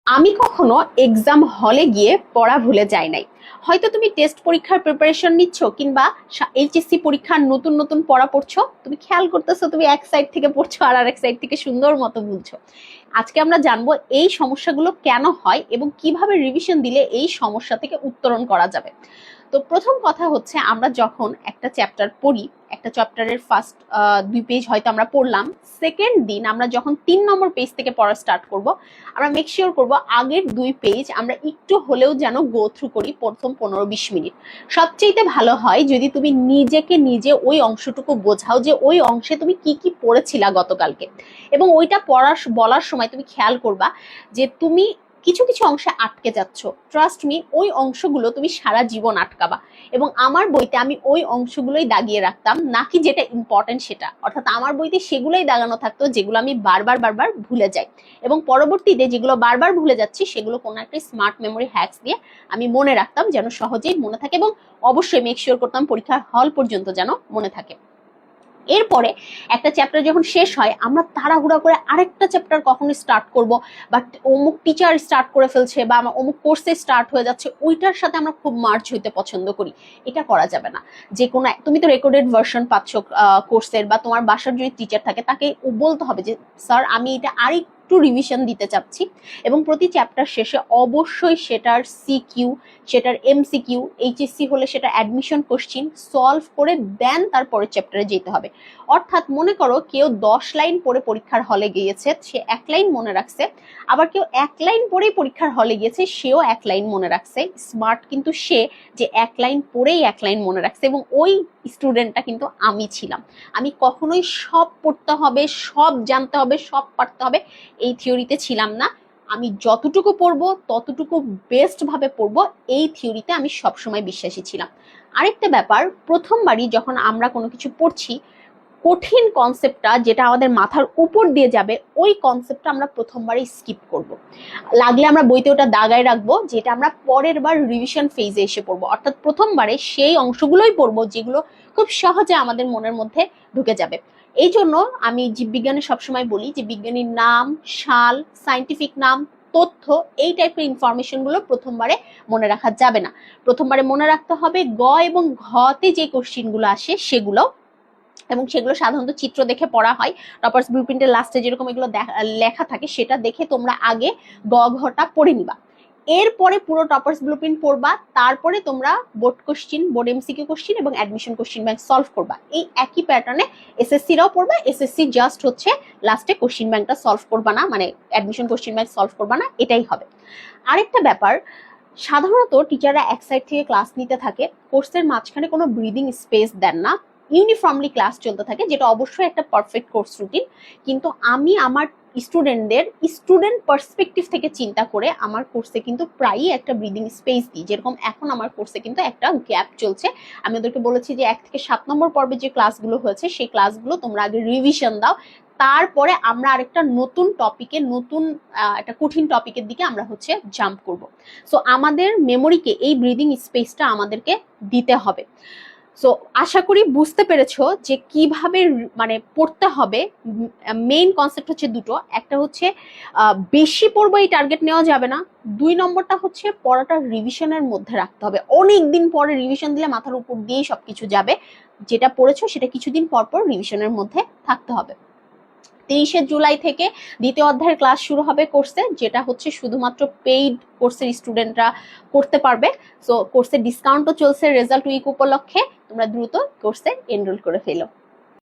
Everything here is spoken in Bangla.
আমি কখনো এক্সাম হলে গিয়ে পড়া ভুলে যাই নাই। হয়তো তুমি টেস্ট পরীক্ষার প্রিপারেশন নিচ্ছ কিংবা এইচএসসি পরীক্ষার নতুন নতুন পড়া পড়ছো, তুমি খেয়াল করতেছো তুমি এক সাইড থেকে পড়ছো আর আরেক সাইড থেকে সুন্দর মতো বুঝছো। আজকে আমরা জানবো এই সমস্যাগুলো কেন হয় এবং কিভাবে রিভিশন দিলে এই সমস্যা থেকে উত্তরণ করা যাবে। তো প্রথম কথা হচ্ছে, আমরা যখন একটা চ্যাপ্টার পড়ি, একটা চ্যাপ্টারের ফার্স্ট 2 পেজ হয়তো আমরা পড়লাম, সেকেন্ড দিন আমরা যখন 3 নম্বর পেজ থেকে পড়া স্টার্ট করব, আমরা মেক শিওর করব আগের 2 পেজ আমরা একটু হলেও যেন গো থ্রু করি প্রথম 15-20 মিনিট। সবচেয়ে ভালো হয় যদি তুমি নিজেকে নিজে ওই অংশটুকু বোঝাও যে ওই অংশে তুমি কি কি পড়েছিলা গতকালকে, এবং ওইটা বলার সময় তুমি খেয়াল করবা যে তুমি কিছু কিছু অংশে আটকে যাচ্ছ। ট্রাস্ট মি, ওই অংশগুলো তুমি সারা জীবন আটকাবা। এবং আমার বইতে আমি ওই অংশগুলোই দাগিয়ে রাখতাম, নাকি যেটা ইম্পর্টেন্ট সেটা, অর্থাৎ আমার বইতে সেগুলোই দাগানো থাকতো যেগুলো আমি বারবার বারবার ভুলে যাই, এবং পরবর্তীতে যেগুলো বারবার ভুলে যাচ্ছি সেগুলো কোনো একটা স্মার্ট মেমোরি হ্যাকস দিয়ে আমি মনে রাখতাম যেন সহজেই মনে থাকে, এবং অবশ্যই মেক শিওর করতাম পরীক্ষার হল পর্যন্ত যেন মনে থাকে। এরপরে একটা চ্যাপ্টার যখন শেষ হয়, আমরা তাড়াহুড়া করে আরেকটা চ্যাপ্টার কখন স্টার্ট করব, বাট অমুক টিচার স্টার্ট করে ফেলছে বা আমার অমুক কোর্সে স্টার্ট হয়ে যাচ্ছে, ওইটার সাথে আমরা খুব মার্চ হইতে পছন্দ করি। এটা করা যাবে না। যে কোনো, তুমি তো রেকর্ডেড ভার্সন পাচ্ছ কোর্সের, বা তোমার বাসার যদি টিচার থাকে তাকে বলতে হবে যে স্যার আমি এটা আরেকটু রিভিশন দিতে চাচ্ছি, এবং প্রতি চ্যাপ্টার শেষে অবশ্যই সেটার সিকিউ, সেটার এমসিকিউ, এইচএসসি হলে সেটা অ্যাডমিশন কোশ্চিন সলভ করে দেন তারপরে চ্যাপ্টারে যেতে হবে। অর্থাৎ মনে করো কেউ 10 লাইন পড়ে পরীক্ষার হলে গিয়েছে, সে 1 লাইন মনে রাখছে, আবার কেউ 1 লাইন পড়েই পরীক্ষার হলে গিয়েছে, সেও 1 লাইন মনে রাখছে। স্মার্ট কিন্তু সে যে 1 লাইন পড়েই 1 লাইন মনে রাখছে, এবং ওই স্টুডেন্টটা কিন্তু আমি ছিলাম। আমি কখনোই সব পড়তে হবে, সব জানতে হবে, সব পারতে হবে এই থিওরিতে ছিলাম না। আমি যতটুকু পড়বো ততটুকু বেস্ট ভাবে পড়বো, এই থিওরিতে আমি সবসময় বিশ্বাসী ছিলাম। আরেকটা ব্যাপার, প্রথমবারই যখন আমরা কোনো কিছু পড়ছি, কঠিন কনসেপ্টটা যেটা আমাদের মাথার উপর দিয়ে যাবে, ওই কনসেপ্টটা আমরা প্রথমবারই স্কিপ করব। লাগলে আমরা বইতে ওটা দাগায় রাখবো, যেটা আমরা পরের বার রিভিশন ফেজে এসে পড়বো। অর্থাৎ প্রথমবারে সেই অংশগুলোই পড়বো যেগুলো খুব সহজে আমাদের মনের মধ্যে ঢুকে যাবে। এই জন্য আমি জীববিজ্ঞানে সবসময় বলি যে বিজ্ঞানীর নাম, সাল, সায়েন্টিফিক নাম, তথ্য, এই টাইপের ইনফরমেশন গুলো প্রথমবারে মনে রাখা যাবে না। প্রথমবারে মনে রাখতে হবে গ এবং ঘতে যে কোশ্চিন গুলো আসে সেগুলো, এবং সেগুলো সাধারণত চিত্র দেখে পড়া হয়। টপার্স ব্লুপ্রিন্টের লাস্টে যেরকম এগুলো লেখা থাকে, সেটা দেখে তোমরা আগে গ ঘটা পড়ে নিবা। এরপরে পুরো টপার্স ব্লুপ্রিন্ট পড়বা, তারপরে তোমরা board question, board MCQ question এবং অ্যাডমিশন কোশ্চিন ব্যাংক সলভ করবা। এই একই প্যাটার্নে এসএসসিরাও পড়বা। এসএসসি জাস্ট হচ্ছে লাস্টে কোশ্চিন ব্যাংকটা সলভ করবা না, মানে অ্যাডমিশন কোশ্চিন ব্যাংক সলভ করবা না, এটাই হবে। আরেকটা ব্যাপার, সাধারণত টিচাররা এক সাইড থেকে ক্লাস নিতে থাকে, কোর্সের মাঝখানে কোনো ব্রিদিং স্পেস দেন না, ইউনিফর্মলি ক্লাস চলতে থাকে, যেটা অবশ্যই একটা পারফেক্ট কোর্স রুটিন। কিন্তু আমি আমার স্টুডেন্টদের স্টুডেন্ট পার্সপেক্টিভ থেকে চিন্তা করে আমার কোর্সে কিন্তু প্রায়ই একটা ব্রিদিং স্পেস দিই। যেরকম এখন আমার কোর্সে কিন্তু একটা গ্যাপ চলছে। আমি ওদেরকে বলেছি যে 1 থেকে 7 নম্বর পর্বে যে ক্লাসগুলো হয়েছে সেই ক্লাসগুলো তোমরা আগে রিভিশন দাও, তারপরে আমরা আরেকটা নতুন টপিকে, নতুন একটা কঠিন টপিকের দিকে আমরা হচ্ছে জাম্প করব। সো আমাদের মেমোরিকে এই ব্রিদিং স্পেসটা আমাদেরকে দিতে হবে। সো আশা করি বুঝতে পেরেছো যে কিভাবে মানে পড়তে হবে। মেইন কনসেপ্ট হচ্ছে দুটো, একটা হচ্ছে বেশি পড়বো এই টার্গেট নেওয়া যাবে না, 2 নম্বরটা হচ্ছে পড়াটা রিভিশনের মধ্যে রাখতে হবে। অনেক দিন পরে রিভিশন দিলে মাথার উপর দিয়েই সবকিছু যাবে, যেটা পড়েছো সেটা কিছুদিন পর পর রিভিশনের মধ্যে থাকতে হবে। 23শে জুলাই থেকে 2য় অধ্যায়ের ক্লাস শুরু হবে কোর্সে, যেটা হচ্ছে শুধুমাত্র পেইড কোর্সের স্টুডেন্টরা করতে পারবে। সো কোর্সের ডিসকাউন্টও চলছে রেজাল্ট উইক উপলক্ষে, তোমরা দ্রুত কোর্সে এনরোল করে ফেলো।